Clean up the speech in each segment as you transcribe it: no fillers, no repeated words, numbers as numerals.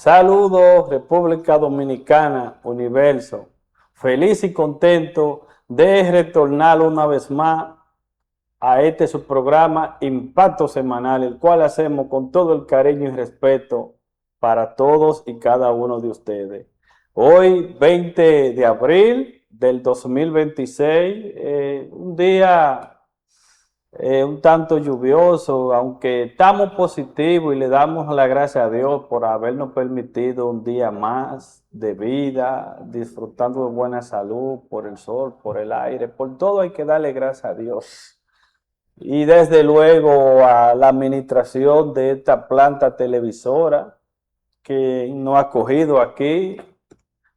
Saludos, República Dominicana, Universo. Feliz y contento de retornar una vez más a este su programa Impacto Semanal, el cual hacemos con todo el cariño y respeto para todos y cada uno de ustedes. Hoy, 20 de abril del 2026, un día un tanto lluvioso, aunque estamos positivos y le damos la gracia a Dios por habernos permitido un día más de vida, disfrutando de buena salud, por el sol, por el aire, por todo hay que darle gracias a Dios. Y desde luego a la administración de esta planta televisora que nos ha acogido aquí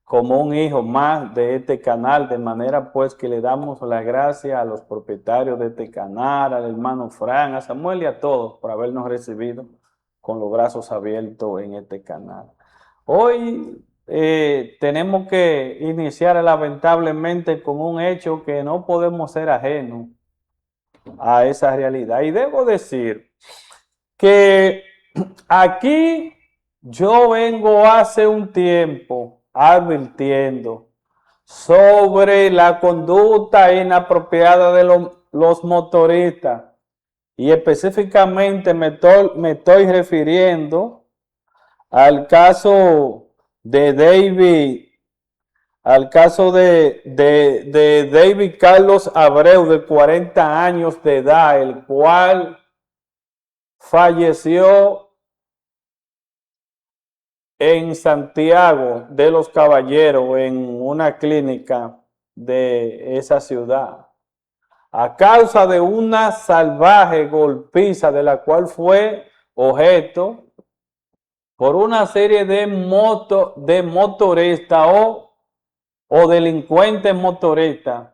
como un hijo más de este canal, de manera pues que le damos las gracias a los propietarios de este canal, al hermano Fran, a Samuel y a todos por habernos recibido con los brazos abiertos en este canal. Hoy tenemos que iniciar lamentablemente con un hecho que no podemos ser ajenos a esa realidad. Y debo decir que aquí yo vengo hace un tiempo advirtiendo sobre la conducta inapropiada de los motoristas y específicamente me estoy refiriendo al caso de David, al caso de David Carlos Abreu, de 40 años de edad, el cual falleció en Santiago de los Caballeros, en una clínica de esa ciudad, a causa de una salvaje golpiza de la cual fue objeto por una serie de motoristas o delincuentes motoristas,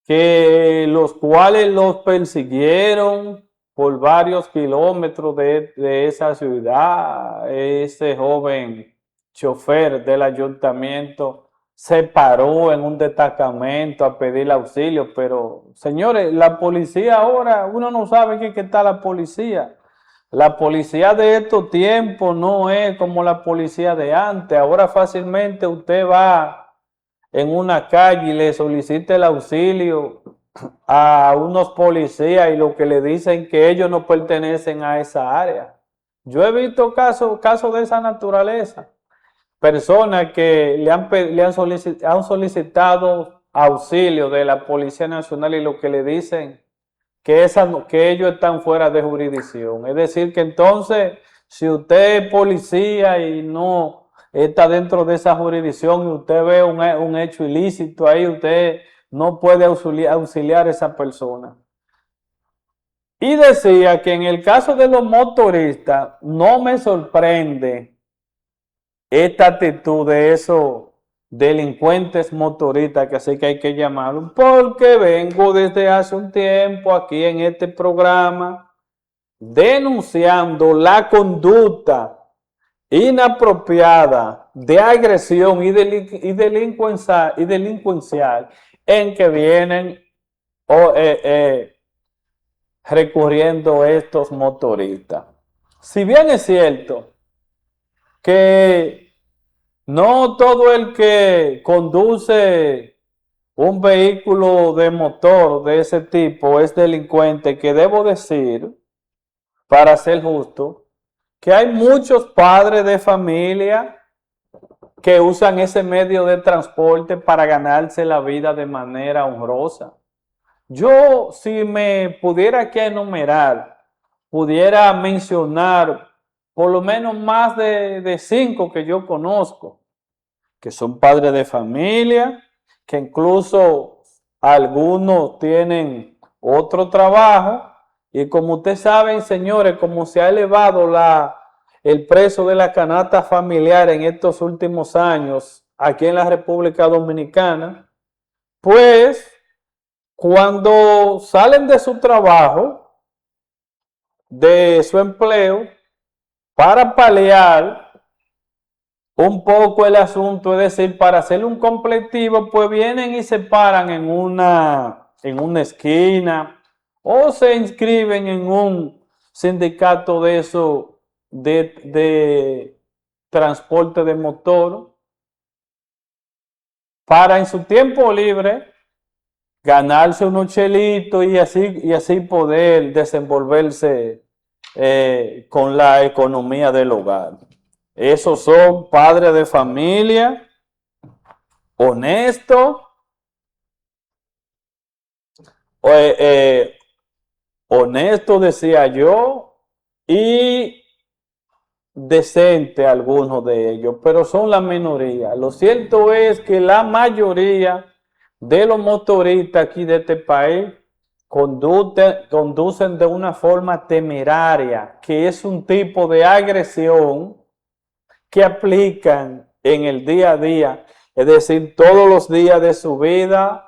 que los cuales los persiguieron por varios kilómetros de esa ciudad. Ese joven chofer del ayuntamiento se paró en un destacamento a pedir auxilio, pero señores, la policía ahora, uno no sabe qué está la policía. La policía de estos tiempos no es como la policía de antes. Ahora fácilmente usted va en una calle y le solicita el auxilio a unos policías y lo que le dicen que ellos no pertenecen a esa área. Yo he visto casos de esa naturaleza. Personas que han solicitado auxilio de la Policía Nacional y lo que le dicen que ellos están fuera de jurisdicción. Es decir, que entonces, si usted es policía y no está dentro de esa jurisdicción y usted ve un hecho ilícito ahí, usted no puede auxiliar a esa persona. Y decía que en el caso de los motoristas, no me sorprende esta actitud de esos delincuentes motoristas, que así que hay que llamarlo, porque vengo desde hace un tiempo aquí en este programa denunciando la conducta inapropiada de agresión y delincuencial en que vienen recurriendo estos motoristas. Si bien es cierto que no todo el que conduce un vehículo de motor de ese tipo es delincuente, que debo decir, para ser justo, que hay muchos padres de familia que usan ese medio de transporte para ganarse la vida de manera honrosa. Yo, si me pudiera aquí enumerar, pudiera mencionar por lo menos más de 5 que yo conozco, que son padres de familia, que incluso algunos tienen otro trabajo, y como ustedes saben, señores, como se ha elevado el precio de la canasta familiar en estos últimos años aquí en la República Dominicana, pues cuando salen de su trabajo, de su empleo, para paliar un poco el asunto, es decir, para hacer un completivo, pues vienen y se paran en una esquina o se inscriben en un sindicato de eso de transporte de motor para en su tiempo libre ganarse unos chelitos y así poder desenvolverse con la economía del hogar. Esos son padres de familia, honestos, eh, eh, honestos decía yo, y decente algunos de ellos, pero son la minoría. Lo cierto es que la mayoría de los motoristas aquí de este país conducen de una forma temeraria, que es un tipo de agresión que aplican en el día a día, es decir, todos los días de su vida,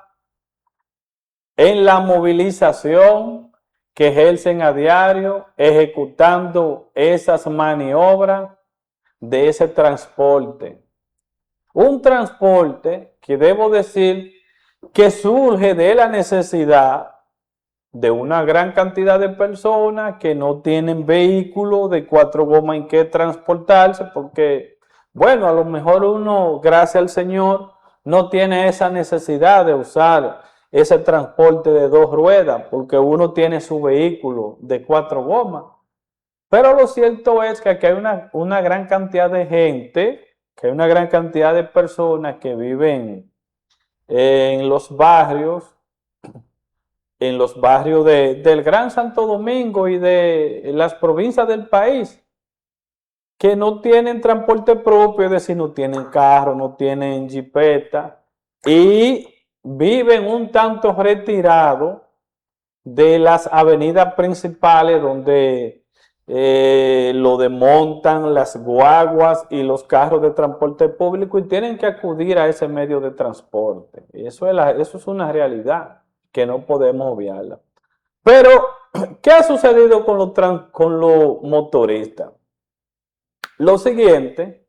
en la movilización que ejercen a diario, ejecutando esas maniobras de ese transporte. Un transporte que debo decir que surge de la necesidad de una gran cantidad de personas que no tienen vehículo de 4 gomas en que transportarse, porque, bueno, a lo mejor uno, gracias al Señor, no tiene esa necesidad de usar ese transporte de 2 ruedas, porque uno tiene su vehículo de 4 gomas. Pero lo cierto es que aquí hay una gran cantidad de gente, que hay una gran cantidad de personas que viven en los barrios, del Gran Santo Domingo y de las provincias del país, que no tienen transporte propio, es decir, no tienen carro, no tienen jipeta, y viven un tanto retirados de las avenidas principales donde lo desmontan las guaguas y los carros de transporte público y tienen que acudir a ese medio de transporte. Eso es una realidad que no podemos obviarla. Pero, ¿qué ha sucedido con los motoristas? Lo siguiente,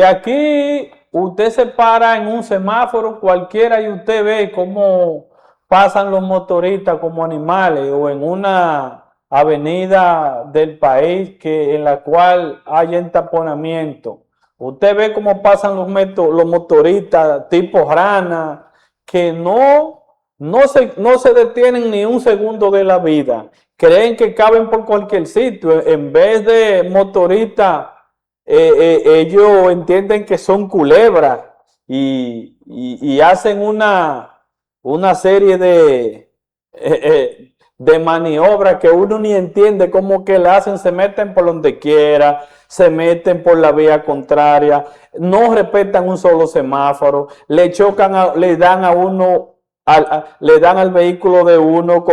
aquí usted se para en un semáforo cualquiera y usted ve cómo pasan los motoristas como animales, o en una avenida del país en la cual hay entaponamiento. Usted ve cómo pasan los motoristas tipo rana, que no se detienen ni un segundo de la vida. Creen que caben por cualquier sitio. En vez de motoristas, ellos entienden que son culebras y hacen una serie de maniobras que uno ni entiende cómo que la hacen. Se meten por donde quiera, se meten por la vía contraria, no respetan un solo semáforo, le chocan, le dan a uno, le dan al vehículo de uno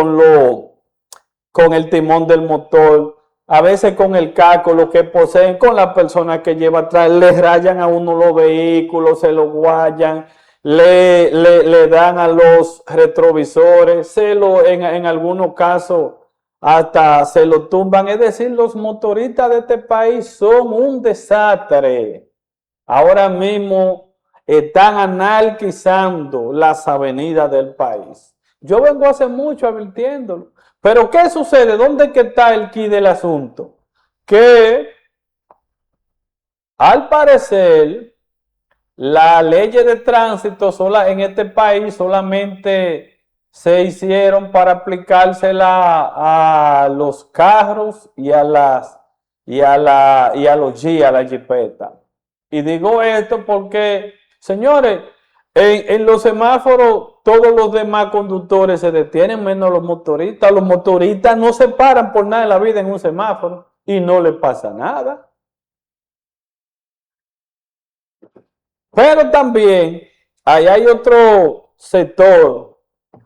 con el timón del motor, a veces con el casco, lo que poseen, con la persona que lleva atrás, le rayan a uno los vehículos, se lo guayan, le dan a los retrovisores, en algunos casos hasta se lo tumban. Es decir, los motoristas de este país son un desastre. Ahora mismo están anarquizando las avenidas del país. Yo vengo hace mucho advirtiéndolo. Pero ¿qué sucede? ¿Dónde que está el quid del asunto? Que al parecer las leyes de tránsito en este país solamente se hicieron para aplicársela a los carros y a los Jeep, a la jipeta. Y digo esto porque, señores, en los semáforos todos los demás conductores se detienen, menos los motoristas. Los motoristas no se paran por nada en la vida en un semáforo y no les pasa nada. Pero también ahí hay otro sector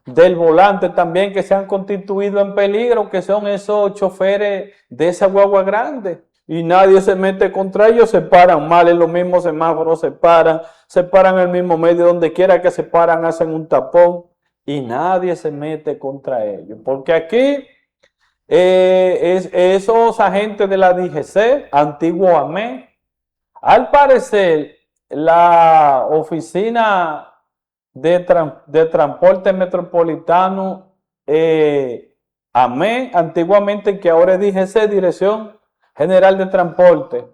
del volante también que se han constituido en peligro, que son esos choferes de esa guagua grande. Y nadie se mete contra ellos, se paran mal en los mismos semáforos, se paran en el mismo medio, donde quiera que se paran hacen un tapón y nadie se mete contra ellos. Porque aquí esos agentes de la DGC, antiguo AME, al parecer la oficina de transporte metropolitano, AME, antiguamente, que ahora es DGC, Dirección General de Transporte,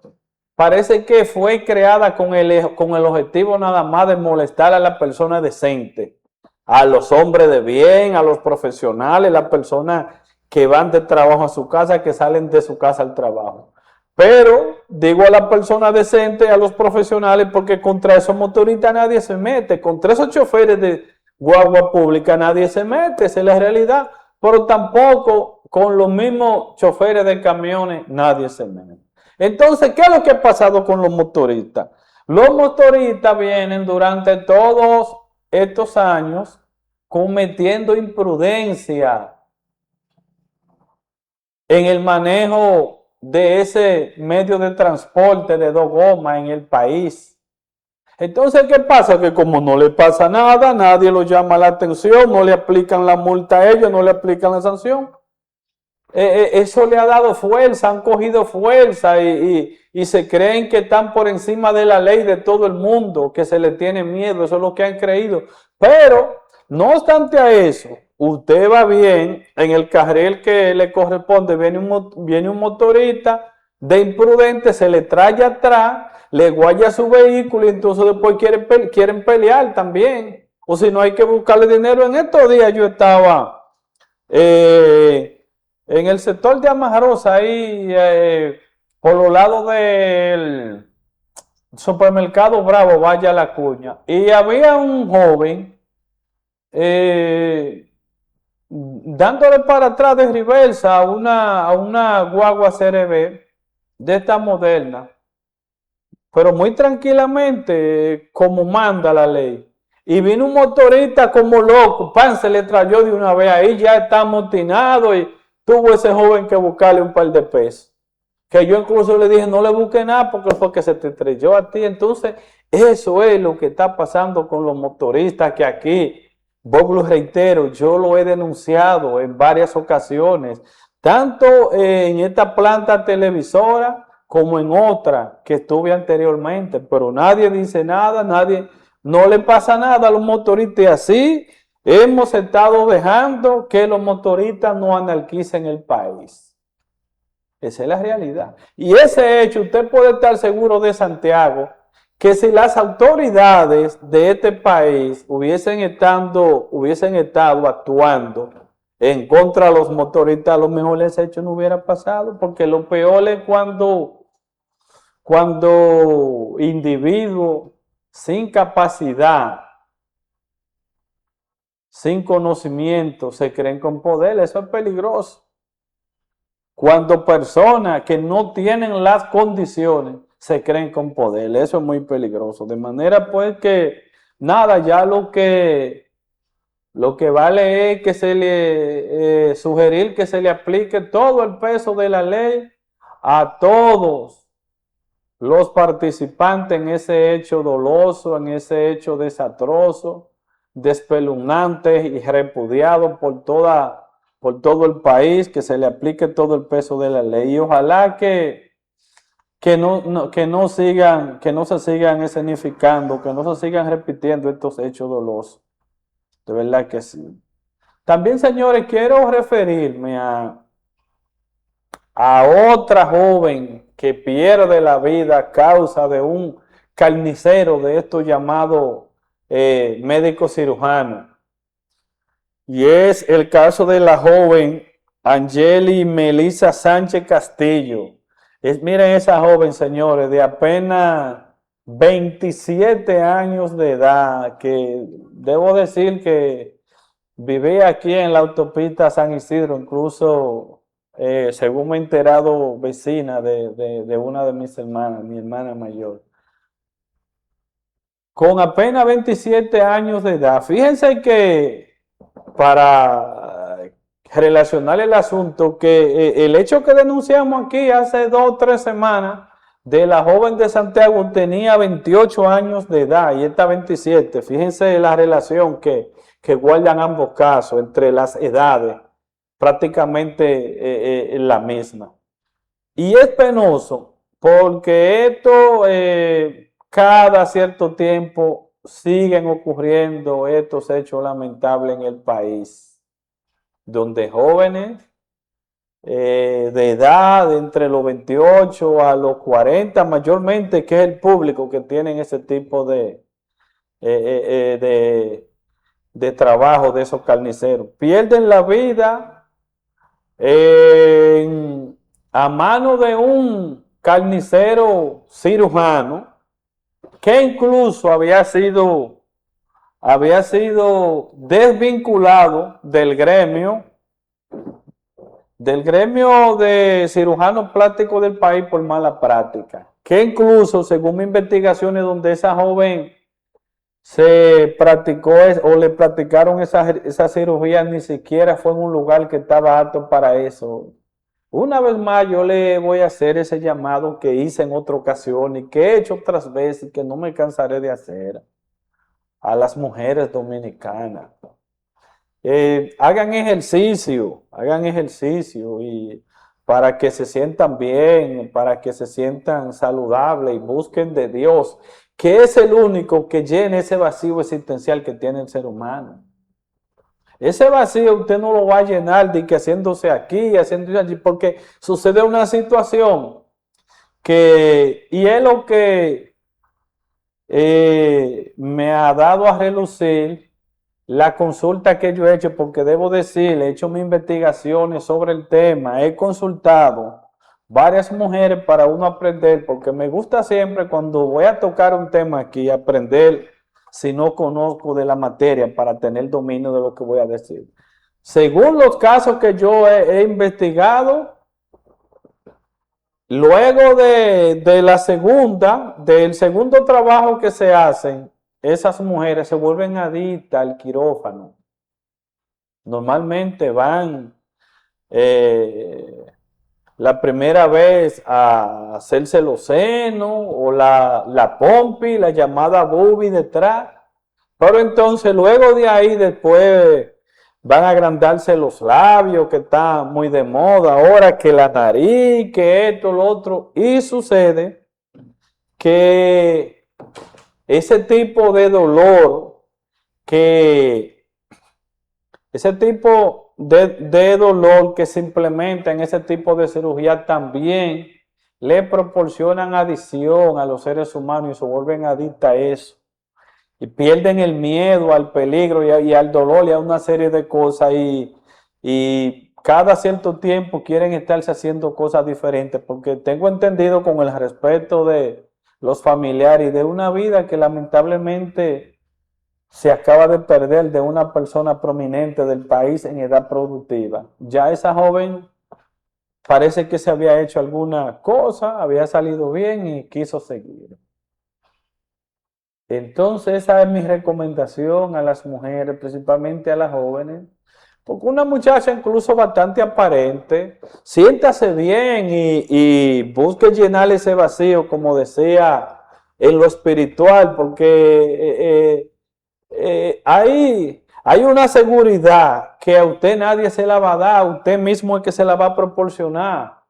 parece que fue creada con el objetivo nada más de molestar a la persona decente, a los hombres de bien, a los profesionales, las personas que van de trabajo a su casa, que salen de su casa al trabajo. Pero digo a las personas decentes, a los profesionales, porque contra esos motoristas nadie se mete, contra esos choferes de guagua pública nadie se mete, esa es la realidad, pero tampoco con los mismos choferes de camiones nadie se mete. Entonces, ¿qué es lo que ha pasado con los motoristas? Los motoristas vienen durante todos estos años cometiendo imprudencia en el manejo de ese medio de transporte de dos gomas en el país. Entonces, ¿qué pasa? Que como no le pasa nada, nadie lo llama la atención, no le aplican la multa a ellos, no le aplican la sanción. Eso le ha dado fuerza, han cogido fuerza y se creen que están por encima de la ley de todo el mundo, que se le tiene miedo, eso es lo que han creído. Pero, no obstante a eso, usted va bien en el carril que le corresponde, viene un motorista de imprudente, se le trae atrás, le guaya su vehículo y entonces después quieren pelear también. O si no, hay que buscarle dinero. En estos días yo estaba en el sector de Amarosa, ahí por los lados del supermercado Bravo, Vaya la Cuña, y había un joven dándole para atrás de reversa a una guagua CRB de esta moderna, pero muy tranquilamente, como manda la ley. Y vino un motorista como loco, pan, se le trayó de una vez, ahí ya está amotinado y tuvo ese joven que buscarle un par de pesos. Que yo incluso le dije, no le busque nada porque fue que se te estrelló a ti. Entonces, eso es lo que está pasando con los motoristas que aquí, Bob, lo reitero, yo lo he denunciado en varias ocasiones, tanto en esta planta televisora como en otra que estuve anteriormente, pero nadie dice nada, no le pasa nada a los motoristas. Y así hemos estado dejando que los motoristas no anarquicen el país. Esa es la realidad. Y ese hecho, usted puede estar seguro de Santiago, que si las autoridades de este país hubiesen estado actuando en contra de los motoristas, a lo mejor ese hecho no hubiera pasado, porque lo peor es cuando individuos sin capacidad, sin conocimiento, se creen con poder. Eso es peligroso. Cuando personas que no tienen las condiciones se creen con poder, eso es muy peligroso. De manera pues que nada, ya lo que vale es que se le sugerir que se le aplique todo el peso de la ley a todos los participantes en ese hecho doloso, en ese hecho desastroso, despeluznante y repudiado por todo el país, que se le aplique todo el peso de la ley. Y ojalá que no se sigan escenificando, que no se sigan repitiendo estos hechos dolosos. De verdad que sí. También, señores, quiero referirme a otra joven que pierde la vida a causa de un carnicero de estos llamados médicos cirujanos. Y es el caso de la joven Angeli Melissa Sánchez Castillo. Miren esa joven, señores, de apenas 27 años de edad, que debo decir que vivía aquí en la autopista San Isidro, incluso, según me he enterado, vecina de una de mis hermanas, mi hermana mayor. Con apenas 27 años de edad. Fíjense que para relacionar el asunto, que el hecho que denunciamos aquí hace 2 o 3 semanas de la joven de Santiago tenía 28 años de edad y esta 27. Fíjense la relación que guardan ambos casos entre las edades, prácticamente la misma. Y es penoso porque esto cada cierto tiempo siguen ocurriendo estos hechos lamentables en el país, donde jóvenes de edad, entre los 28 a los 40, mayormente, que es el público que tienen ese tipo de trabajo de esos carniceros. Pierden la vida a mano de un carnicero cirujano que incluso había sido desvinculado del gremio de cirujanos plásticos del país por mala práctica, que incluso según investigaciones donde esa joven se practicó o le practicaron esa cirugía, ni siquiera fue en un lugar que estaba apto para eso. Una vez más yo le voy a hacer ese llamado que hice en otra ocasión y que he hecho otras veces, que no me cansaré de hacer, a las mujeres dominicanas. Hagan ejercicio y para que se sientan bien, para que se sientan saludables y busquen de Dios, que es el único que llena ese vacío existencial que tiene el ser humano. Ese vacío usted no lo va a llenar de que haciéndose aquí, haciéndose allí, porque sucede una situación y es lo que me ha dado a relucir la consulta que yo he hecho, porque debo decir, he hecho mis investigaciones sobre el tema, he consultado varias mujeres para uno aprender, porque me gusta siempre cuando voy a tocar un tema aquí, aprender si no conozco de la materia para tener dominio de lo que voy a decir. Según los casos que yo he investigado, luego del segundo trabajo que se hacen, esas mujeres se vuelven adictas al quirófano. Normalmente van la primera vez a hacerse los senos o la pompi, la llamada boobie detrás. Pero entonces luego de ahí después van a agrandarse los labios, que está muy de moda ahora, que la nariz, que esto, lo otro. Y sucede que ese tipo de dolor, que se implementa en ese tipo de cirugía también le proporcionan adicción a los seres humanos y se vuelven adictos a eso. Y pierden el miedo al peligro y al dolor y a una serie de cosas y cada cierto tiempo quieren estarse haciendo cosas diferentes, porque tengo entendido, con el respeto de los familiares y de una vida que lamentablemente se acaba de perder, de una persona prominente del país en edad productiva. Ya esa joven parece que se había hecho alguna cosa, había salido bien y quiso seguir. Entonces esa es mi recomendación a las mujeres, principalmente a las jóvenes, porque una muchacha incluso bastante aparente, siéntase bien y busque llenar ese vacío, como decía, en lo espiritual, porque hay una seguridad que a usted nadie se la va a dar, usted mismo es que se la va a proporcionar.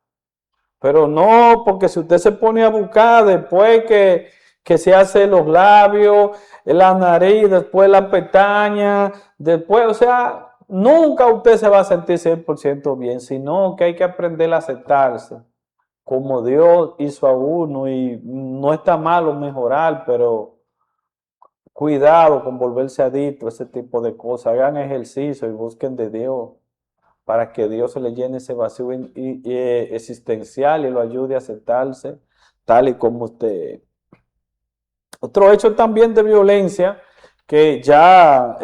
Pero no, porque si usted se pone a buscar después que se hace los labios, la nariz, después la pestaña, después, o sea, nunca usted se va a sentir 100% bien, sino que hay que aprender a aceptarse como Dios hizo a uno, y no está malo mejorar, pero cuidado con volverse adicto a ese tipo de cosas. Hagan ejercicio y busquen de Dios para que Dios se le llene ese vacío existencial y lo ayude a aceptarse tal y como usted. Otro hecho también de violencia que ya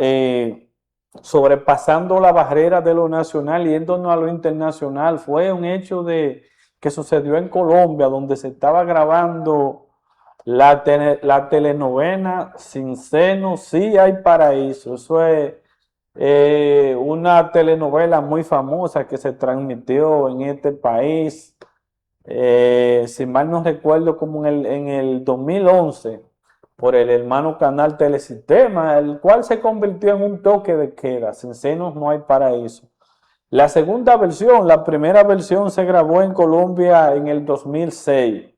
sobrepasando la barrera de lo nacional y yéndonos a lo internacional, fue un hecho que sucedió en Colombia, donde se estaba grabando la telenovela Sin Seno, Sí Hay Paraíso. Eso es una telenovela muy famosa que se transmitió en este país, si mal no recuerdo, como en el 2011, por el hermano canal Telesistema, el cual se convirtió en un toque de queda. Sin senos no hay paraíso. La segunda versión, la primera versión se grabó en Colombia en el 2006,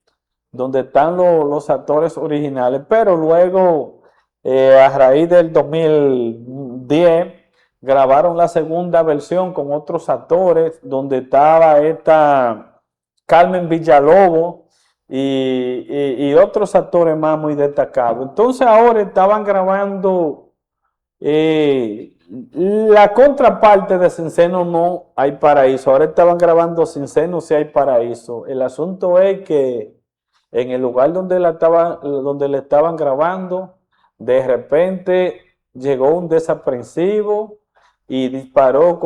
donde están los actores originales, pero luego, a raíz del 2010, grabaron la segunda versión con otros actores, donde estaba esta Carmen Villalobos y otros actores más muy destacados. Entonces ahora estaban grabando la contraparte de Sin Seno No Hay Paraíso. Ahora estaban grabando Sin Seno Sí Hay Paraíso. El asunto es que en el lugar donde le estaban grabando, de repente llegó un desaprensivo y disparó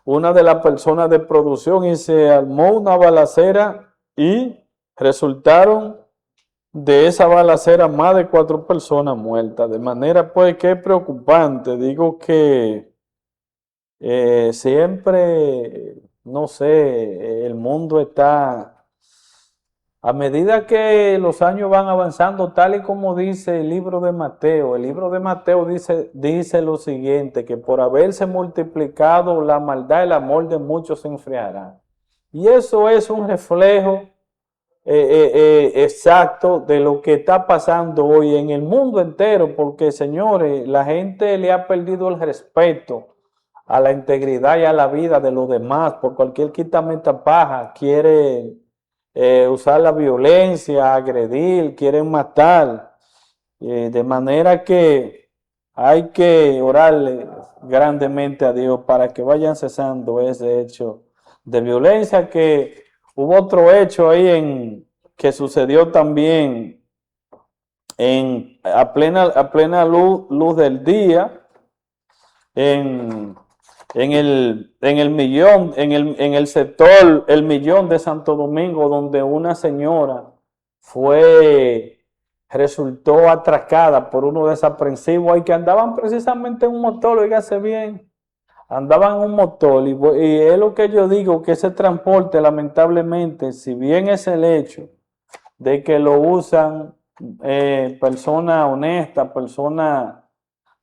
una de las personas de producción y se armó una balacera y resultaron de esa balacera más de 4 personas muertas, de manera pues que es preocupante. Digo que siempre, no sé, el mundo está, a medida que los años van avanzando, tal y como dice el libro de Mateo dice lo siguiente, que por haberse multiplicado la maldad, el amor de muchos se enfriará. Y eso es un reflejo exacto de lo que está pasando hoy en el mundo entero, porque señores, la gente le ha perdido el respeto a la integridad y a la vida de los demás, por cualquier quitameta paja, quiere usar la violencia, agredir, quieren matar, de manera que hay que orarle grandemente a Dios para que vayan cesando ese hecho de violencia. Que hubo otro hecho ahí que sucedió también a plena luz del día en, en el sector El Millón de Santo Domingo, donde una señora resultó atracada por unos desaprensivos ahí que andaban precisamente en un motor, oígase bien, andaban en un motor y es lo que yo digo, que ese transporte lamentablemente, si bien es el hecho de que lo usan personas honestas, personas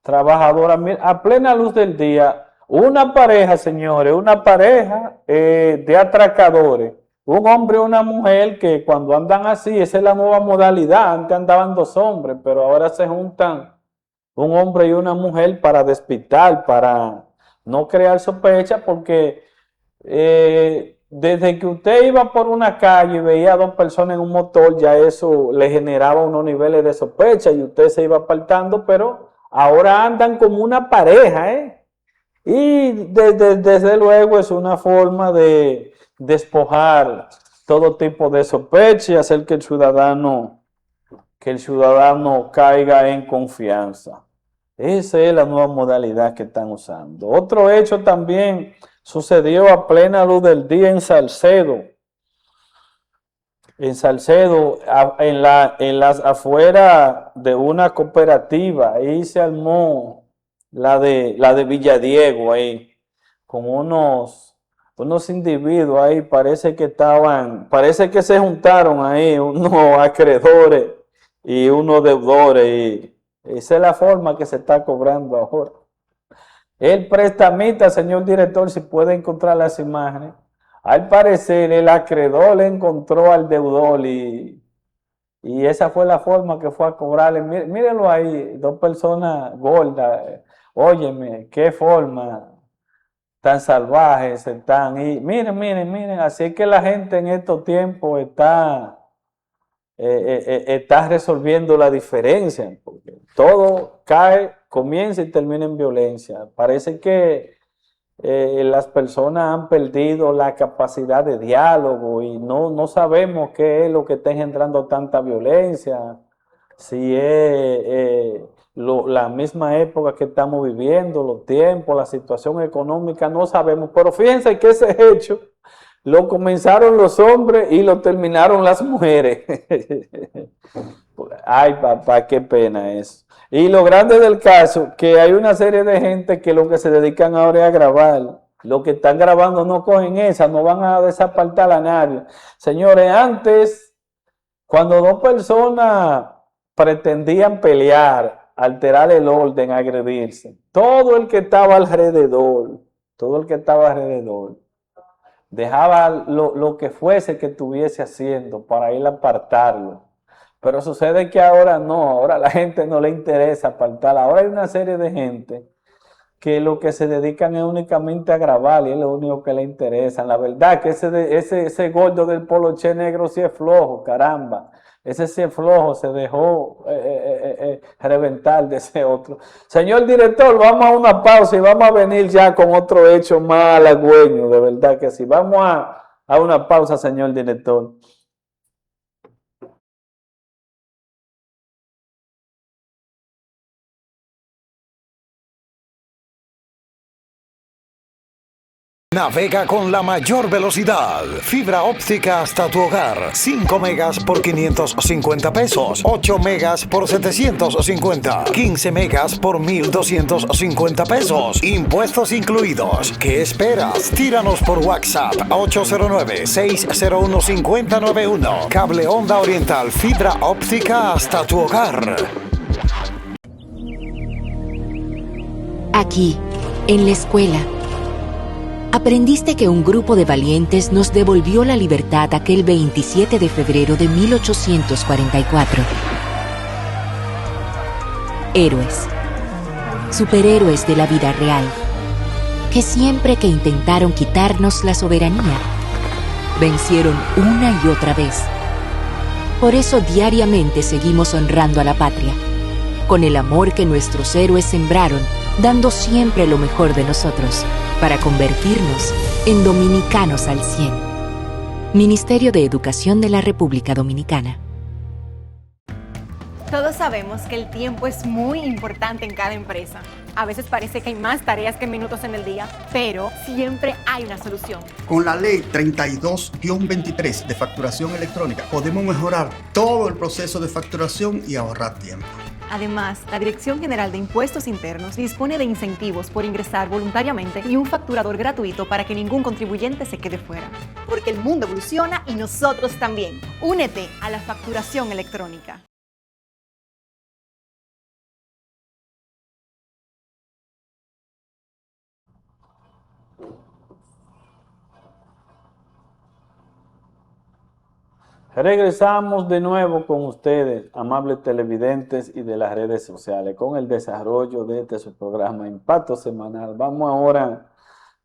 trabajadoras, a plena luz del día, una pareja, señores, una pareja de atracadores, un hombre y una mujer que cuando andan así, esa es la nueva modalidad. Antes andaban 2 hombres, pero ahora se juntan un hombre y una mujer para despistar, para no crear sospecha, porque desde que usted iba por una calle y veía a 2 personas en un motor, ya eso le generaba unos niveles de sospecha y usted se iba apartando, pero ahora andan como una pareja, ¿eh? Y desde luego es una forma de despojar todo tipo de sospecha y hacer que el ciudadano caiga en confianza. Esa es la nueva modalidad que están usando. Otro hecho también sucedió a plena luz del día en Salcedo. En Salcedo, en las afueras de una cooperativa, ahí se armó la de Villadiego, ahí, con unos individuos ahí, parece que se juntaron ahí unos acreedores y unos deudores, y esa es la forma que se está cobrando ahora. El prestamista, señor director, si puede encontrar las imágenes, al parecer el acreedor le encontró al deudor y esa fue la forma que fue a cobrarle. Mírenlo ahí, 2 personas gordas. Óyeme, qué forma tan salvajes están. Y miren, así es que la gente en estos tiempos está resolviendo la diferencia, porque todo cae, comienza y termina en violencia. Parece que las personas han perdido la capacidad de diálogo y no sabemos qué es lo que está engendrando tanta violencia, si es la misma época que estamos viviendo, los tiempos, la situación económica, no sabemos. Pero fíjense que ese hecho lo comenzaron los hombres y lo terminaron las mujeres. Ay, papá, qué pena eso. Y lo grande del caso, que hay una serie de gente que lo que se dedican ahora es a grabar. Lo que están grabando no cogen esa, no van a desapartar a nadie. Señores, antes, cuando 2 personas pretendían pelear, alterar el orden, agredirse, todo el que estaba alrededor, dejaba lo que fuese que estuviese haciendo para ir a apartarlo. Pero sucede que ahora no, ahora a la gente no le interesa apartar. Ahora hay una serie de gente que lo que se dedican es únicamente a grabar y es lo único que le interesa. La verdad que ese gordo del poloché negro sí es flojo, caramba. Ese sí es flojo, se dejó reventar de ese otro. Señor director, vamos a una pausa y vamos a venir ya con otro hecho más halagüeño, de verdad que sí. Vamos a una pausa, señor director. Navega con la mayor velocidad. Fibra óptica hasta tu hogar. 5 megas por 550 pesos. 8 megas por 750. 15 megas por 1,250 pesos. Impuestos incluidos. ¿Qué esperas? Tíranos por WhatsApp a 809-601-5091. Cable Onda Oriental. Fibra óptica hasta tu hogar. Aquí, en la escuela, aprendiste que un grupo de valientes nos devolvió la libertad aquel 27 de febrero de 1844. Héroes, superhéroes de la vida real, que siempre que intentaron quitarnos la soberanía, vencieron una y otra vez. Por eso diariamente seguimos honrando a la patria, con el amor que nuestros héroes sembraron, dando siempre lo mejor de nosotros, para convertirnos en dominicanos al 100. Ministerio de Educación de la República Dominicana. Todos sabemos que el tiempo es muy importante en cada empresa. A veces parece que hay más tareas que minutos en el día, pero siempre hay una solución. Con la ley 32-23 de facturación electrónica podemos mejorar todo el proceso de facturación y ahorrar tiempo. Además, la Dirección General de Impuestos Internos dispone de incentivos por ingresar voluntariamente y un facturador gratuito para que ningún contribuyente se quede fuera. Porque el mundo evoluciona y nosotros también. Únete a la facturación electrónica. Regresamos de nuevo con ustedes, amables televidentes y de las redes sociales, con el desarrollo de su programa Impacto Semanal. Vamos ahora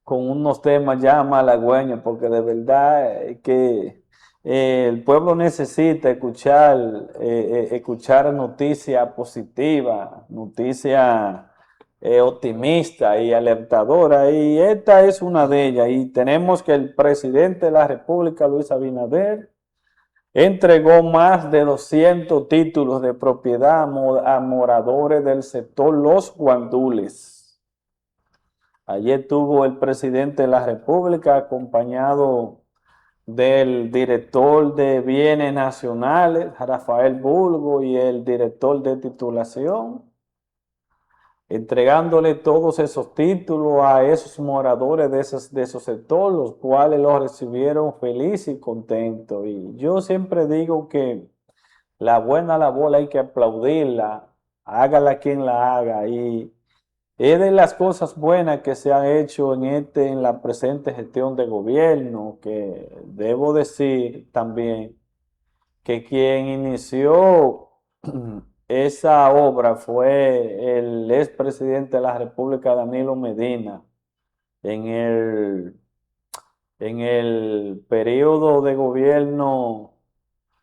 con unos temas ya más halagüeños, porque de verdad que el pueblo necesita escuchar noticias positivas, noticias optimistas y alertadoras, y esta es una de ellas. Y tenemos que el presidente de la República, Luis Abinader, entregó más de 200 títulos de propiedad a moradores del sector Los Guandules. Ayer tuvo el presidente de la República acompañado del director de Bienes Nacionales, Rafael Bulgo, y el director de titulación, entregándole todos esos títulos a esos moradores de esos sectores, los cuales los recibieron felices y contentos. Y yo siempre digo que la buena labor hay que aplaudirla, hágala quien la haga. Y es de las cosas buenas que se han hecho en la presente gestión de gobierno, que debo decir también que quien inició esa obra fue el expresidente de la República, Danilo Medina, en el periodo de gobierno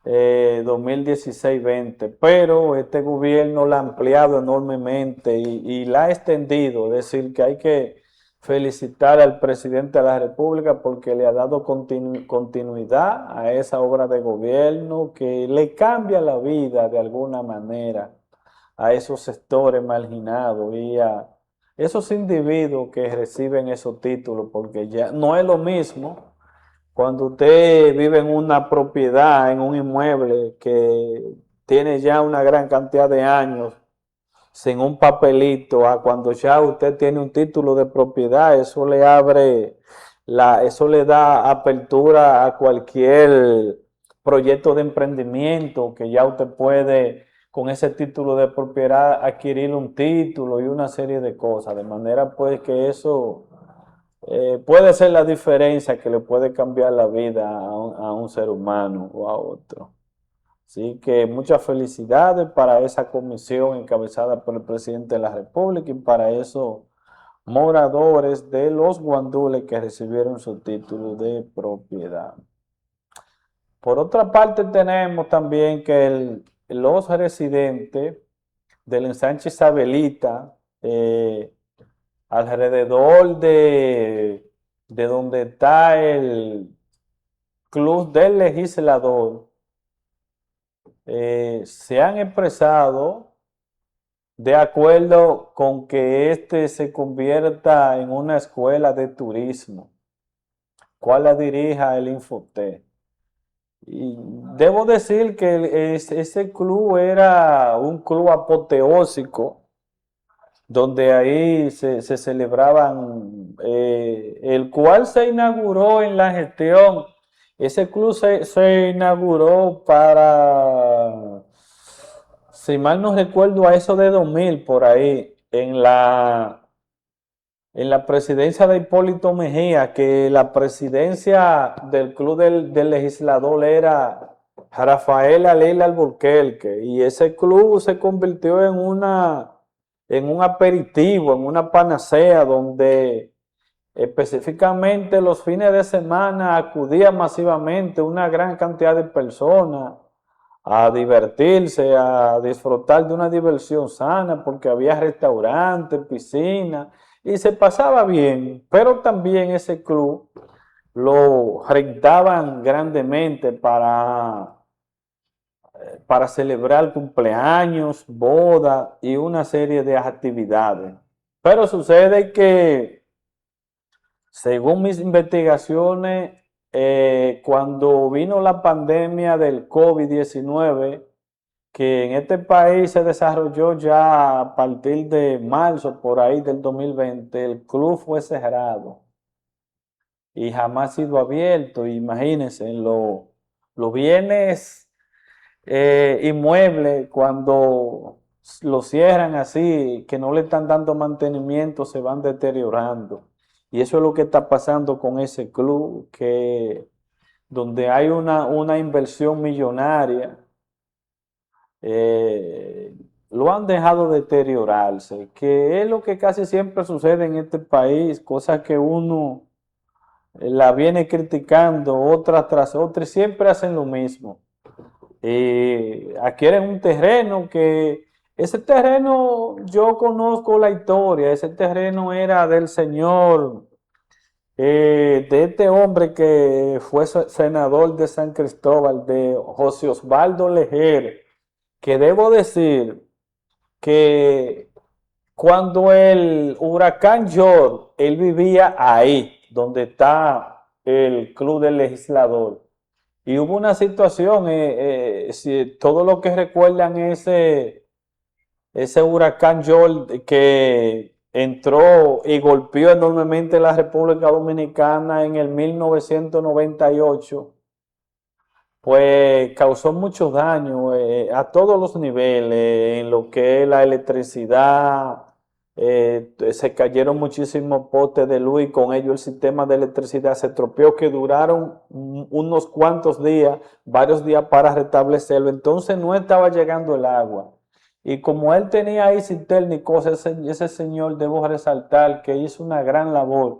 2016-20, pero este gobierno la ha ampliado enormemente y la ha extendido. Es decir, que hay que felicitar al presidente de la República porque le ha dado continuidad a esa obra de gobierno que le cambia la vida de alguna manera a esos sectores marginados y a esos individuos que reciben esos títulos, porque ya no es lo mismo cuando usted vive en una propiedad, en un inmueble que tiene ya una gran cantidad de años sin un papelito, a cuando ya usted tiene un título de propiedad. Eso le abre, eso le da apertura a cualquier proyecto de emprendimiento, que ya usted puede con ese título de propiedad adquirir un título y una serie de cosas, de manera pues que eso puede ser la diferencia que le puede cambiar la vida a un ser humano o a otro. Así que muchas felicidades para esa comisión encabezada por el presidente de la República y para esos moradores de los guandules que recibieron su título de propiedad. Por otra parte, tenemos también que los residentes del ensanche Isabelita, alrededor de donde está el Club del Legislador, se han expresado de acuerdo con que este se convierta en una escuela de turismo, cual la dirija el Infotep. Y debo decir que ese club era un club apoteósico, donde ahí se celebraban, el cual se inauguró en la gestión. Ese club se inauguró para, si mal no recuerdo, a eso de 2000 por ahí, en la presidencia de Hipólito Mejía, que la presidencia del Club del Legislador era Rafael Alila Alburquerque, y ese club se convirtió en un aperitivo, en una panacea, donde específicamente los fines de semana acudía masivamente una gran cantidad de personas a divertirse, a disfrutar de una diversión sana, porque había restaurantes, piscinas, y se pasaba bien. Pero también ese club lo rentaban grandemente para celebrar cumpleaños, bodas y una serie de actividades. Pero sucede que, según mis investigaciones, cuando vino la pandemia del COVID-19, que en este país se desarrolló ya a partir de marzo, por ahí del 2020, el club fue cerrado y jamás ha sido abierto. Imagínense, los bienes inmuebles, cuando lo cierran así, que no le están dando mantenimiento, se van deteriorando. Y eso es lo que está pasando con ese club, donde hay una inversión millonaria, lo han dejado deteriorarse, que es lo que casi siempre sucede en este país, cosas que uno la viene criticando otra tras otra y siempre hacen lo mismo. Adquieren un terreno que ese terreno, yo conozco la historia, ese terreno era del señor, de este hombre que fue senador de San Cristóbal, de José Osvaldo Leger, que debo decir que cuando el huracán George, él vivía ahí, donde está el Club del Legislador. Y hubo una situación, si todo lo que recuerdan ese huracán George que entró y golpeó enormemente la República Dominicana en el 1998, pues causó muchos daños a todos los niveles, en lo que es la electricidad. Se cayeron muchísimos postes de luz y con ello el sistema de electricidad se estropeó, que duraron unos cuantos días, varios días para restablecerlo. Entonces no estaba llegando el agua. Y como él tenía ahí cisterna y cosas, ese señor, debo resaltar que hizo una gran labor,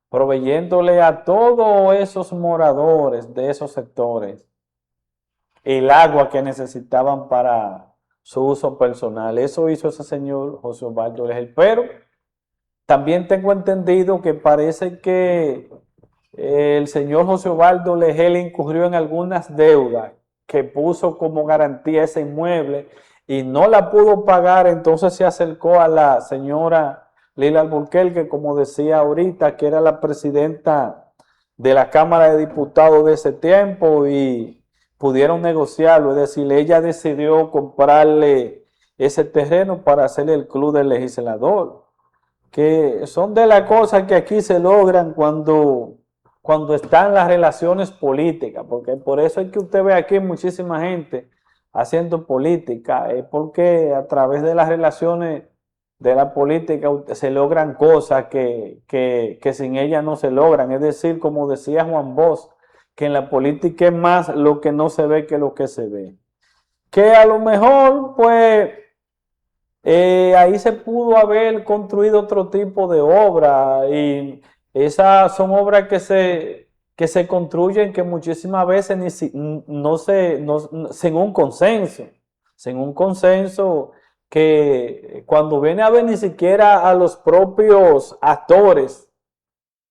proveyéndole a todos esos moradores de esos sectores el agua que necesitaban para su uso personal. Eso hizo ese señor José Osvaldo Leger. Pero también tengo entendido que parece que el señor José Osvaldo Leger incurrió en algunas deudas que puso como garantía ese inmueble y no la pudo pagar. Entonces se acercó a la señora Lila Alburquerque, como decía ahorita, que era la presidenta de la Cámara de Diputados de ese tiempo, y pudieron negociarlo. Es decir, ella decidió comprarle ese terreno para hacer el Club del Legislador, que son de las cosas que aquí se logran cuando están las relaciones políticas, porque por eso es que usted ve aquí muchísima gente haciendo política, porque a través de las relaciones de la política se logran cosas que sin ella no se logran. Es decir, como decía Juan Bosch, que en la política es más lo que no se ve que lo que se ve. que a lo mejor, pues, ahí se pudo haber construido otro tipo de obra y esas son obras que se construyen que muchísimas veces sin un consenso que cuando viene a ver ni siquiera a los propios actores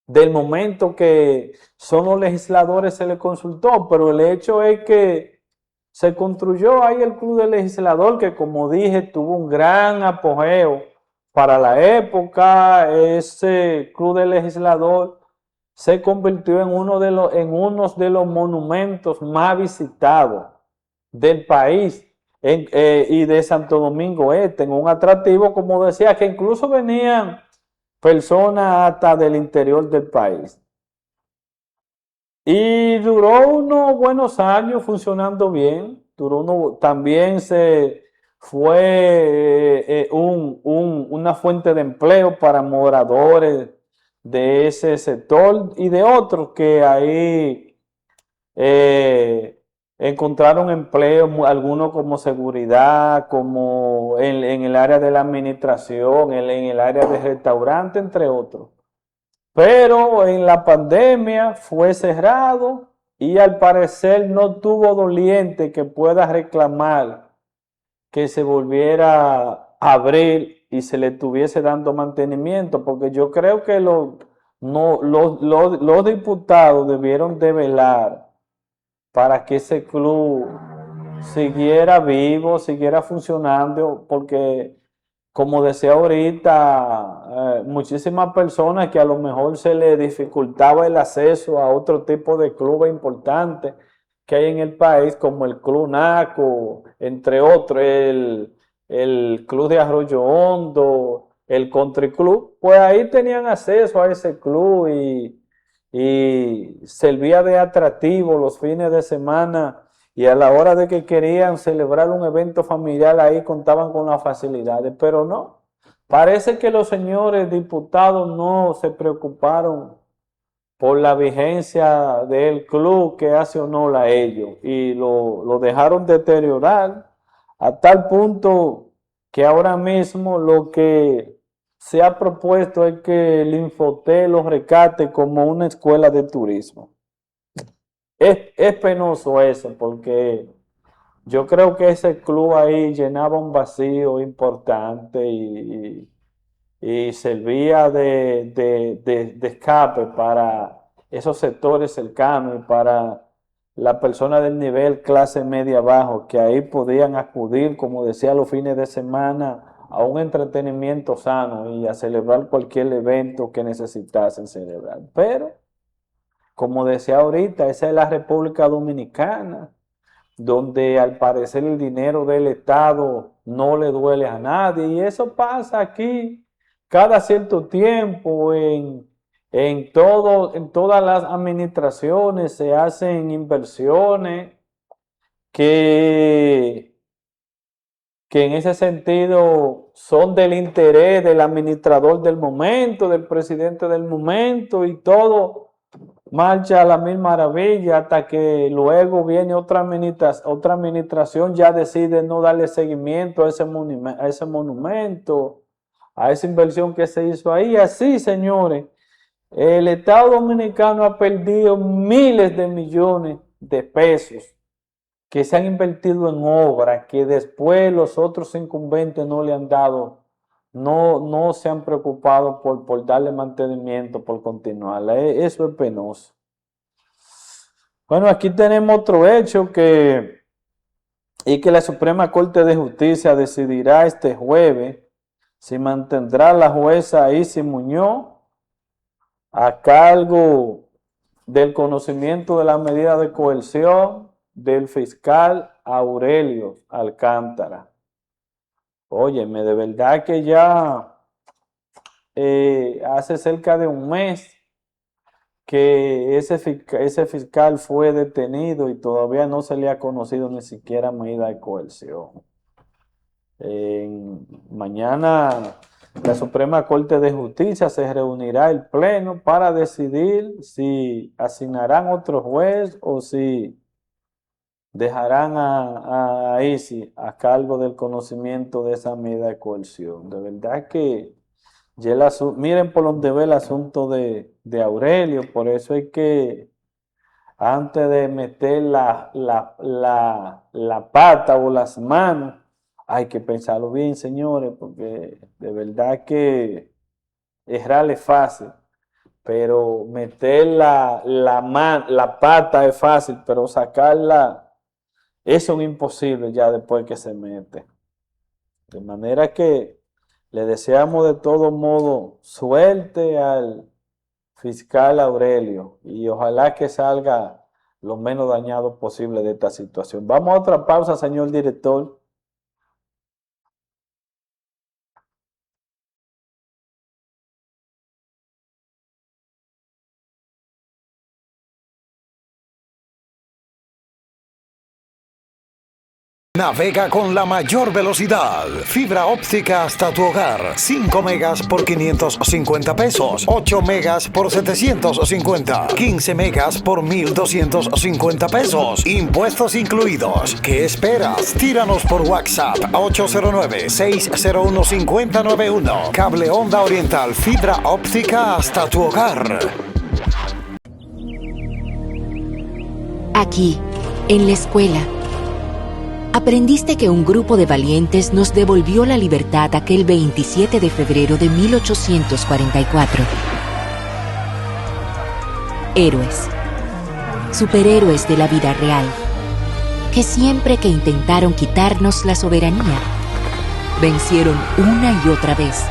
del momento que son los legisladores se le consultó, pero el hecho es que se construyó ahí el Club del Legislador, que como dije, tuvo un gran apogeo para la época. Ese Club del Legislador se convirtió en uno de los monumentos más visitados del país y de Santo Domingo Este, en un atractivo, como decía, que incluso venían personas hasta del interior del país. Y duró unos buenos años funcionando bien. También se fue una fuente de empleo para moradores de ese sector y de otros que ahí encontraron empleo, algunos como seguridad, como en el área de la administración, en el área de restaurante, entre otros. Pero en la pandemia fue cerrado y al parecer no tuvo doliente que pueda reclamar que se volviera a abrir y se le estuviese dando mantenimiento, porque yo creo que los diputados debieron de velar para que ese club siguiera vivo, siguiera funcionando, porque como decía ahorita, muchísimas personas que a lo mejor se les dificultaba el acceso a otro tipo de clubes importantes que hay en el país, como el Club Naco, entre otros, el Club de Arroyo Hondo, el Country Club, pues ahí tenían acceso a ese club y servía de atractivo los fines de semana. Y a la hora de que querían celebrar un evento familiar, ahí contaban con las facilidades, pero no. Parece que los señores diputados no se preocuparon por la vigencia del club que hace honor a ellos y lo dejaron deteriorar a tal punto que ahora mismo lo que se ha propuesto es que el Infotel lo rescate como una escuela de turismo. Es penoso eso, porque yo creo que ese club ahí llenaba un vacío importante y servía de escape para esos sectores cercanos y para las personas del nivel clase media bajo, que ahí podían acudir, como decía, los fines de semana a un entretenimiento sano y a celebrar cualquier evento que necesitasen celebrar. Pero como decía ahorita, esa es la República Dominicana, donde al parecer el dinero del Estado no le duele a nadie. Y eso pasa aquí cada cierto tiempo en todas las administraciones se hacen inversiones que en ese sentido son del interés del administrador del momento, del presidente del momento, y todo marcha a la mil maravillas hasta que luego viene otra administración, ya decide no darle seguimiento a ese monumento, a esa inversión que se hizo ahí. Así, señores, el Estado Dominicano ha perdido miles de millones de pesos que se han invertido en obras que después los otros incumbentes no le han dado, no se han preocupado por darle mantenimiento, por continuarla. Eso es penoso. Bueno, aquí tenemos otro hecho que la Suprema Corte de Justicia decidirá este jueves si mantendrá a la jueza Isi Muñoz a cargo del conocimiento de la medida de coerción del fiscal Aurelio Alcántara. Óyeme, de verdad que ya hace cerca de un mes que ese fiscal fue detenido y todavía no se le ha conocido ni siquiera medida de coerción. Mañana la Suprema Corte de Justicia se reunirá el Pleno para decidir si asignarán otro juez o si dejarán a ICI a cargo del conocimiento de esa medida de coerción. De verdad que miren por donde ve el asunto de Aurelio, por eso es que antes de meter la pata o las manos, hay que pensarlo bien, señores, porque de verdad que errar es fácil, pero meter la pata es fácil, pero sacarla, eso es imposible ya después que se mete. De manera que le deseamos de todo modo suerte al fiscal Aurelio y ojalá que salga lo menos dañado posible de esta situación. Vamos a otra pausa, señor director. Navega con la mayor velocidad. Fibra óptica hasta tu hogar. 5 megas por 550 pesos. 8 megas por 750. 15 megas por 1,250 pesos. Impuestos incluidos. ¿Qué esperas? Tíranos por WhatsApp a 809-601-5091. Cable Onda Oriental. Fibra óptica hasta tu hogar. Aquí, en la escuela, aprendiste que un grupo de valientes nos devolvió la libertad aquel 27 de febrero de 1844. Héroes, superhéroes de la vida real, que siempre que intentaron quitarnos la soberanía, vencieron una y otra vez.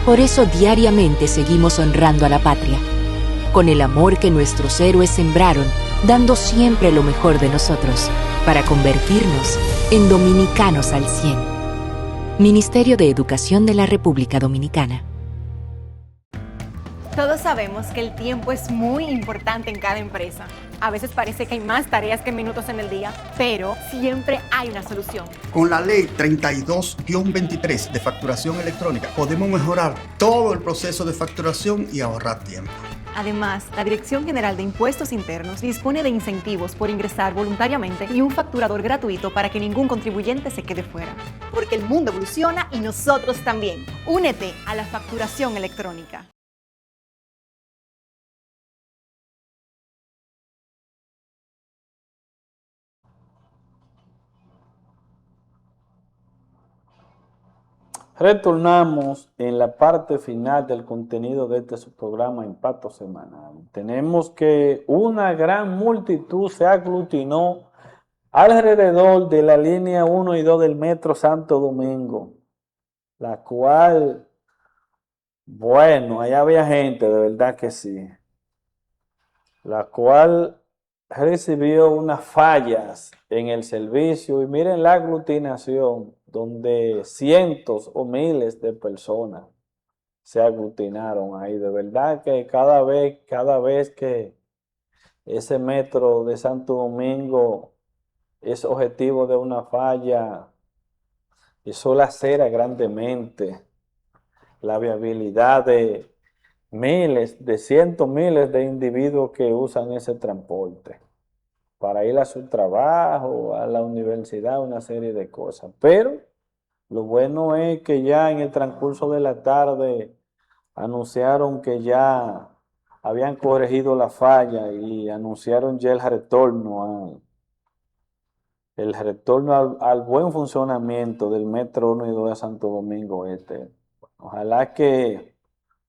Por eso diariamente seguimos honrando a la patria, con el amor que nuestros héroes sembraron, dando siempre lo mejor de nosotros, para convertirnos en dominicanos al 100. Ministerio de Educación de la República Dominicana. Todos sabemos que el tiempo es muy importante en cada empresa. A veces parece que hay más tareas que minutos en el día, pero siempre hay una solución. Con la ley 32-23 de facturación electrónica podemos mejorar todo el proceso de facturación y ahorrar tiempo. Además, la Dirección General de Impuestos Internos dispone de incentivos por ingresar voluntariamente y un facturador gratuito para que ningún contribuyente se quede fuera. Porque el mundo evoluciona y nosotros también. Únete a la facturación electrónica. Retornamos en la parte final del contenido de este su programa Impacto Semanal. Tenemos que una gran multitud se aglutinó alrededor de la línea 1 y 2 del Metro Santo Domingo, la cual, bueno, allá había gente, de verdad que sí, la cual recibió unas fallas en el servicio y miren la aglutinación donde cientos o miles de personas se aglutinaron ahí. De verdad que cada vez que ese metro de Santo Domingo es objetivo de una falla, eso lacera grandemente la viabilidad de miles, de cientos miles de individuos que usan ese transporte para ir a su trabajo, a la universidad, una serie de cosas. Pero lo bueno es que ya en el transcurso de la tarde anunciaron que ya habían corregido la falla y anunciaron ya el retorno al buen funcionamiento del Metro 1 y 2 de Santo Domingo Este. Ojalá que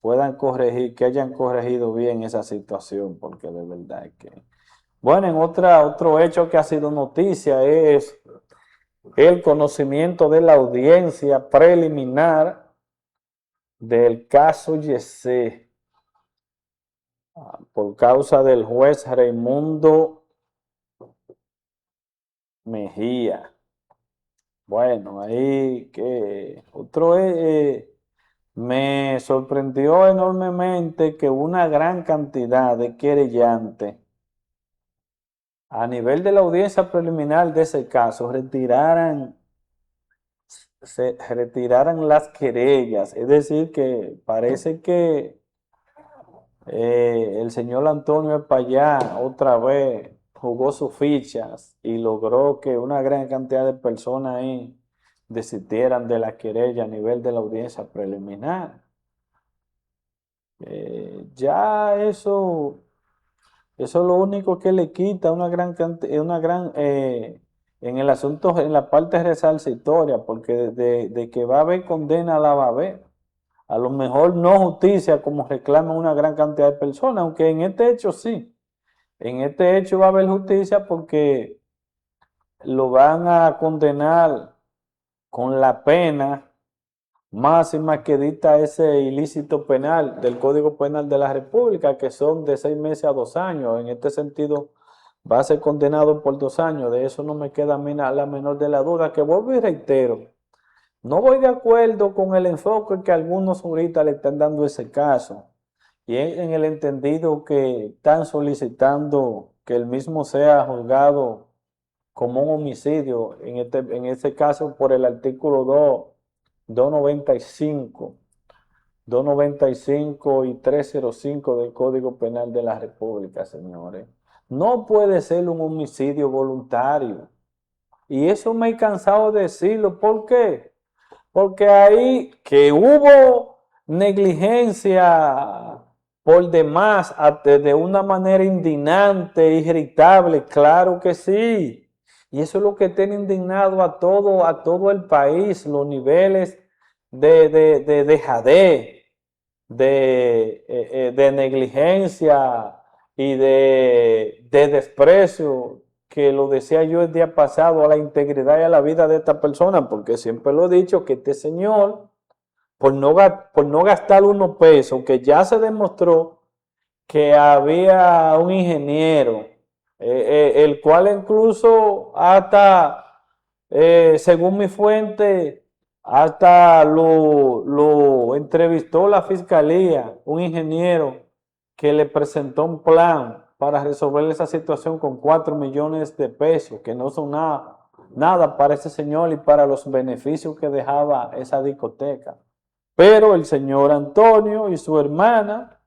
puedan corregir, que hayan corregido bien esa situación, porque de verdad que... Bueno, en otro hecho que ha sido noticia es el conocimiento de la audiencia preliminar del caso Yesé por causa del juez Raimundo Mejía. Bueno, ahí que me sorprendió enormemente que una gran cantidad de querellantes a nivel de la audiencia preliminar de ese caso se retiraran las querellas. Es decir, que parece que el señor Antonio Espallá otra vez jugó sus fichas y logró que una gran cantidad de personas ahí desistieran de la querella a nivel de la audiencia preliminar. Ya eso es lo único que le quita una gran cantidad, en el asunto, en la parte resarcitoria, porque de que va a haber condena la va a haber. A lo mejor no justicia como reclaman una gran cantidad de personas, aunque en este hecho sí. En este hecho va a haber justicia porque lo van a condenar con la pena máxima que dicta ese ilícito penal del Código Penal de la República, que son de 6 meses a 2 años. En este sentido, va a ser condenado por 2 años. De eso no me queda a mí la menor de la duda, que vuelvo y reitero. No voy de acuerdo con el enfoque que algunos ahorita le están dando a ese caso. Y en el entendido que están solicitando que el mismo sea juzgado como un homicidio, en este caso por el artículo 295 y 305 del Código Penal de la República, señores. No puede ser un homicidio voluntario. Y eso me he cansado de decirlo. ¿Por qué? Porque ahí que hubo negligencia por demás, de una manera indignante, irritable, claro que sí. Y eso es lo que tiene indignado a todo el país, los niveles de dejadez, de negligencia y de desprecio, que lo decía yo el día pasado, a la integridad y a la vida de esta persona, porque siempre lo he dicho que este señor, por no gastar unos pesos, que ya se demostró que había un ingeniero, el cual incluso hasta, según mi fuente, hasta lo entrevistó la fiscalía, un ingeniero que le presentó un plan para resolver esa situación con 4 millones de pesos, que no son nada para ese señor y para los beneficios que dejaba esa discoteca. Pero el señor Antonio y su hermana,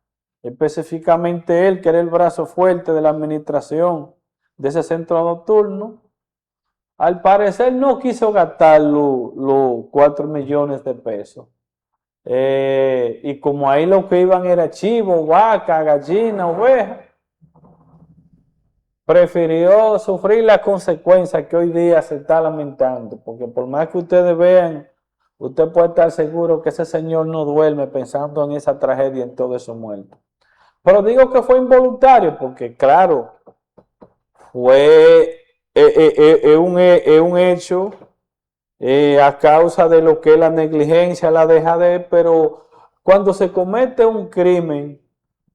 específicamente él, que era el brazo fuerte de la administración de ese centro nocturno, al parecer no quiso gastar los 4 millones de pesos. Y como ahí lo que iban era chivo, vaca, gallina, oveja, prefirió sufrir las consecuencias que hoy día se está lamentando, porque por más que ustedes vean, usted puede estar seguro que ese señor no duerme pensando en esa tragedia, en todos esos muertos. Pero digo que fue involuntario, porque claro, fue un hecho a causa de lo que es la negligencia, la dejadez, pero cuando se comete un crimen,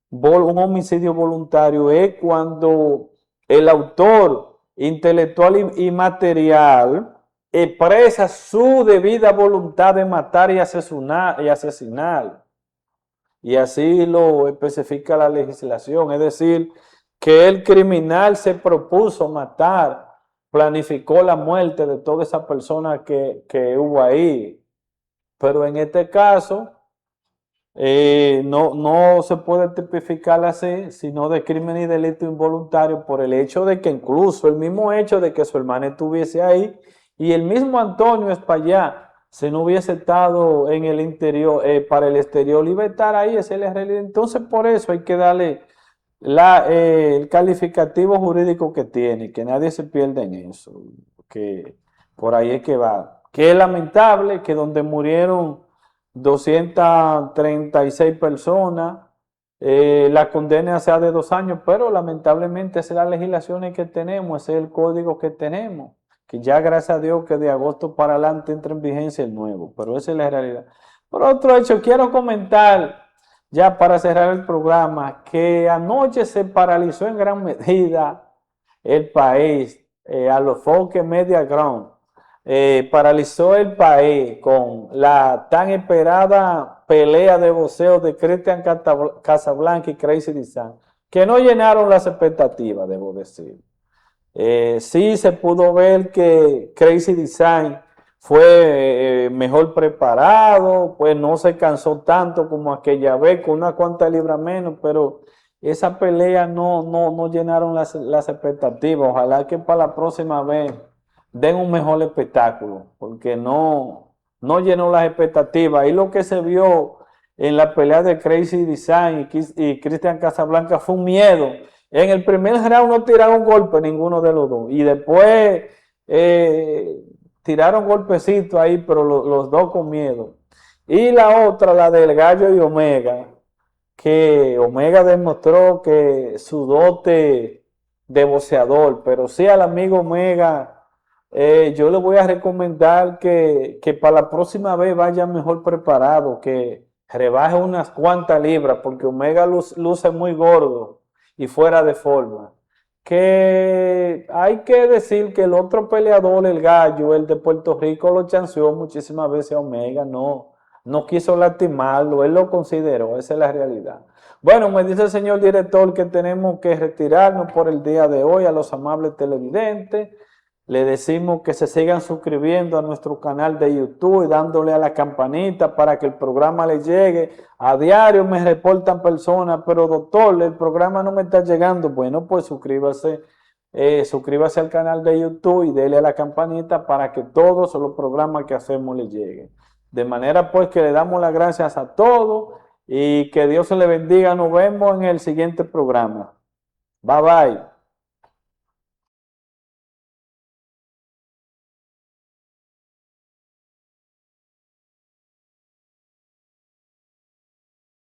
un homicidio voluntario, es cuando el autor intelectual y material expresa su debida voluntad de matar y asesinar. Y así lo especifica la legislación, es decir, que el criminal se propuso matar, planificó la muerte de toda esa persona que hubo ahí. Pero en este caso, no se puede tipificar así, sino de crimen y delito involuntario, por el hecho de que incluso el mismo hecho de que su hermana estuviese ahí y el mismo Antonio Espaillá, si no hubiese estado en el interior, para el exterior, iba a estar ahí, ese es la realidad. Entonces por eso hay que darle el calificativo jurídico que tiene, que nadie se pierda en eso, que por ahí es que va. Que es lamentable que donde murieron 236 personas, la condena sea de 2 años, pero lamentablemente esas son las legislaciones que tenemos, ese es el código que tenemos, que ya gracias a Dios que de agosto para adelante entra en vigencia el nuevo, pero esa es la realidad. Por otro hecho, quiero comentar, ya para cerrar el programa, que anoche se paralizó en gran medida el país, a los Foques Media Ground. Paralizó el país con la tan esperada pelea de boxeo de Cristian Casablanca y Crazy Design, que no llenaron las expectativas, debo decir. Sí se pudo ver que Crazy Design fue mejor preparado, pues no se cansó tanto como aquella vez, con una cuanta libra menos, pero esa pelea no llenaron las expectativas. Ojalá que para la próxima vez den un mejor espectáculo, porque no llenó las expectativas. Y lo que se vio en la pelea de Crazy Design y Cristian Casablanca fue un miedo. En el primer round no tiraron golpe ninguno de los dos. Y después tiraron golpecitos ahí, pero los dos con miedo. Y la otra, la del Gallo y Omega, que Omega demostró que su dote de boxeador, pero sí al amigo Omega, yo le voy a recomendar que para la próxima vez vaya mejor preparado, que rebaje unas cuantas libras, porque Omega luce muy gordo y fuera de forma. Que hay que decir que el otro peleador, el Gallo, el de Puerto Rico, lo chanceó muchísimas veces a Omega, no quiso lastimarlo, él lo consideró, esa es la realidad. Bueno, me dice el señor director que tenemos que retirarnos por el día de hoy. A los amables televidentes le decimos que se sigan suscribiendo a nuestro canal de YouTube y dándole a la campanita para que el programa les llegue. A diario me reportan personas, pero doctor, el programa no me está llegando. Bueno, pues suscríbase al canal de YouTube y dele a la campanita para que todos los programas que hacemos les lleguen. De manera pues que le damos las gracias a todos y que Dios se le bendiga. Nos vemos en el siguiente programa. Bye bye.